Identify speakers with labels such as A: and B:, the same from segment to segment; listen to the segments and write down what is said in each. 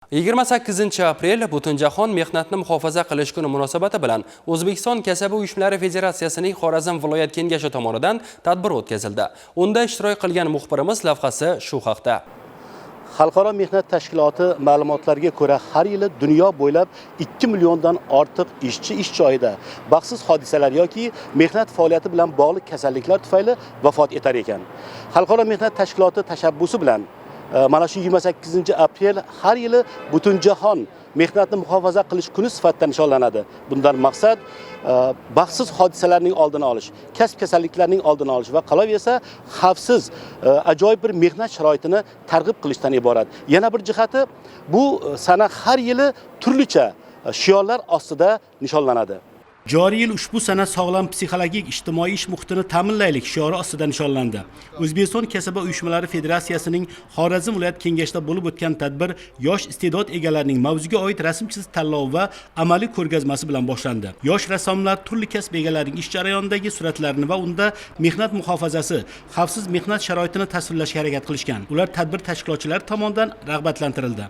A: 28 aprel Butunjahon mehnatni muhofaza qilish kuni munosabati bilan O'zbekiston Kasaba uyushmalari Federatsiyasining Xorazm viloyat kengashi tomonidan tadbir o'tkazildi. Unda ishtirok qilgan muxbirimiz lavhasi shu haqda.
B: Xalqaro mehnat tashkiloti ma'lumotlariga ko'ra, har yili dunyo bo'ylab 2 milliondan ortiq ishchi ish joyida baxtsiz hodisalar yoki mehnat faoliyati bilan bog'liq kasalliklar tufayli vafot etar ekan. Xalqaro mehnat tashkiloti tashabbusi bilan mana shu 28 aprel har yili Butunjahon mehnatni muhofaza qilish kuni sifatida nishonlanadi. Bundan maqsad baxtsiz hodisalarning oldini olish, kasb kasalliklarning oldini olish va qolaversa xavfsiz, ajoyib bir mehnat sharoitini targ'ib qilishdan iborat. Yana bir jihati, bu sana har yili turlicha shiorlar ostida nishonlanadi.
C: Joriy yil ushbu sana sog'lom psixologik ijtimoiy ish muhitini ta'minlaylik shiori ostida nishonlandi. O'zbekiston Kasaba uyushmalari Federatsiyasining Xorazm viloyat kengashida bo'lib o'tgan tadbir yosh iste'dod egalarining mavzuga oid rasm chizish tanlovi va amaliy ko'rgazmasi bilan boshlandi. Yosh rassomlar turli kasb egalarining ish jarayonidagi suratlarini va unda mehnat muhofazasi, xavfsiz mehnat sharoitini tasvirlashga harakat qilishgan. Ular tadbir tashkilotchilari tomonidan rag'batlantirildi.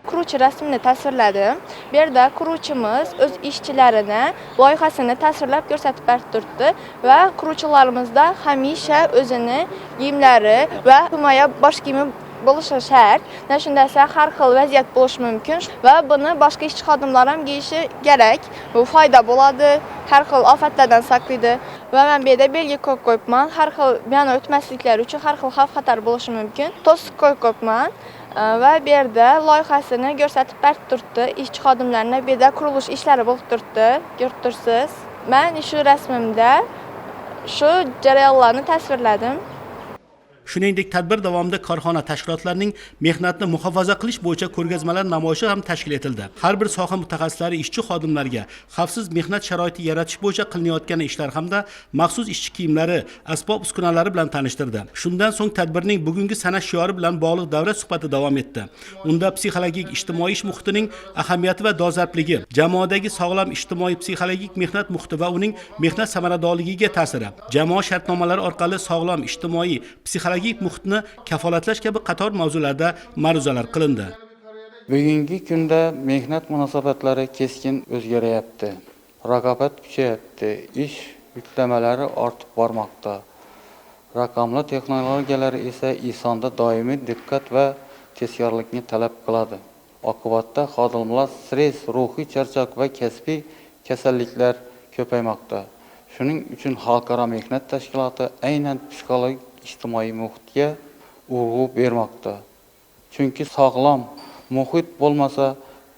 D: Quruvchi rasmini tasvirladim. Bu yerda quruvchimiz o'z ishchilarini, loyihasini tasvirlab ko'rsatib berib turibdi va quruvchilarimizda hamisha o'zini kiyimlari va himoya bosh kiyimi bo'lishi shart. Shunda har xil vaziyat bo'lishi mumkin va buni boshqa ishchi xodimlar ham kiyishi kerak. Bu foyda bo'ladi, har xil ofatlardan saqlaydi. Va men bu yerda belgi qo'yibman. Har xil meni o'tmasliklari uchun har xil xavf-xatar bo'lishi mumkin. To'siq qo'yibman. Va bu yerda loyihasini ko'rsatib berib turibdi. Ishchi xodimlarning bu yerda qurilish ishlari bo'lib turibdi, ko'rib tursiz. Men shu rasmimda shu jarayonlarni tasvirladim.
C: Shuningdek, tadbir davomida korxona tashkilotlarining mehnatni muhofaza qilish bo'yicha ko'rgazmalar namoyishi ham tashkil etildi. Har bir soha mutaxassislari ishchi xodimlarga xavfsiz mehnat sharoiti yaratish bo'yicha qilinayotgan ishlar hamda maxsus ishchi kiyimlari, asbob-uskunalari bilan tanishtirdi. Shundan so'ng tadbirning bugungi sana shiori bilan bog'liq davra suhbati davom etdi. Unda psixologik ijtimoiy ish muhitining ahamiyati va dolzarbligi, jamoadagi sog'lom ijtimoiy psixologik mehnat muhiti va uning mehnat samaradorligiga ta'siri, jamoa shartnomalari orqali sog'lom ijtimoiy psixologik muhitni kafolatlash kabi qator mavzularda ma'ruzalar qilindi.
E: Bugungi kunda mehnat munosabatlari keskin o'zgaryapti. Raqobat kuchayapti, ish yuklamalari ortib bormoqda. Raqamli texnologiyalar esa insonda doimiy diqqat va tezkorlikni talab qiladi. Oqibatda xodimlar stress, ruhiy charchoq va kasbiy kasalliklar ko'paymoqda. Shuning uchun Xalqaro mehnat tashkiloti aynan psixologik ijtimoiy muhitga urg'u bermoqda. Chunki sog'lom muhit bo'lmasa,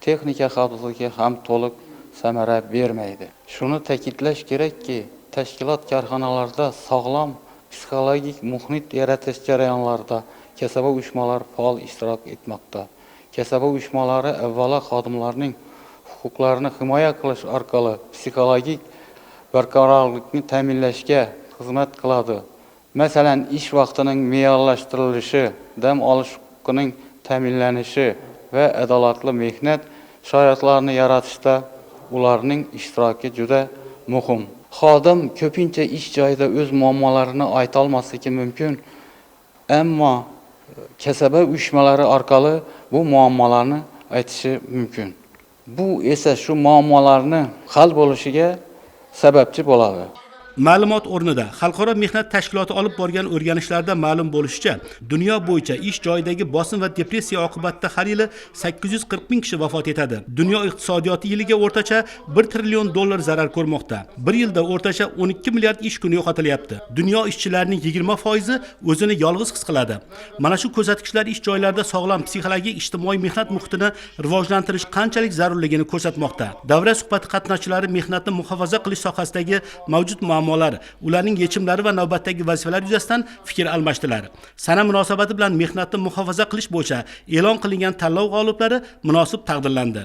E: texnika xavfsizligi ham to'liq samara bermaydi. Shuni ta'kidlash kerakki, tashkilot korxonalarida sog'lom psixologik muhit yaratish jarayonlarida kasaba uyushmalari faol ishtirok etmoqda. Kasaba uyushmalari avvalo xodimlarning huquqlarini himoya qilish orqali psixologik barqarorlikni ta'minlashga xizmat qiladi. Masalan, ish vaqtining me'yorlashtirilishi, dam olish huquqining ta'minlanishi va adolatli mehnat sharoitlarini yaratishda ularning ishtiroki juda muhim. Xodim ko'pincha ish joyida o'z muammolarini ayta olmasligi mumkin, ammo kasaba uyushmalari orqali bu muammolarni aytishi mumkin. Bu esa shu muammolarni hal bo'lishiga sababchi bo'ladi.
C: Ma'lumot o'rnida Xalqaro mehnat tashkiloti olib borgan o'rganishlarda ma'lum bo'lishicha, dunyo bo'yicha ish joyidagi bosim va depressiya oqibatida har yili 840 ming kishi vafot etadi. Dunyo iqtisodiyoti yiliga o'rtacha 1 trillion dollar zarar ko'rmoqda. Bir yilda o'rtacha 12 milliard ish kuni yo'qotilyapti. Dunyo ishchilarining 20% o'zini yolg'iz his qiladi. Mana shu ko'rsatkichlar ish joylarida sog'lom psixologik ijtimoiy mehnat muhitini rivojlantirish qanchalik zarurligini ko'rsatmoqda. Davra suhbati qatnashchilari mehnatni muhofaza qilish sohasidagi mavjud muammolar, ularning yechimlari va navbatdagi vazifalar yuzasidan fikr almashdilar. Sana munosabati bilan mehnatni muhofaza qilish bo'yicha e'lon qilingan tanlov g'oliblari munosib taqdirlandi.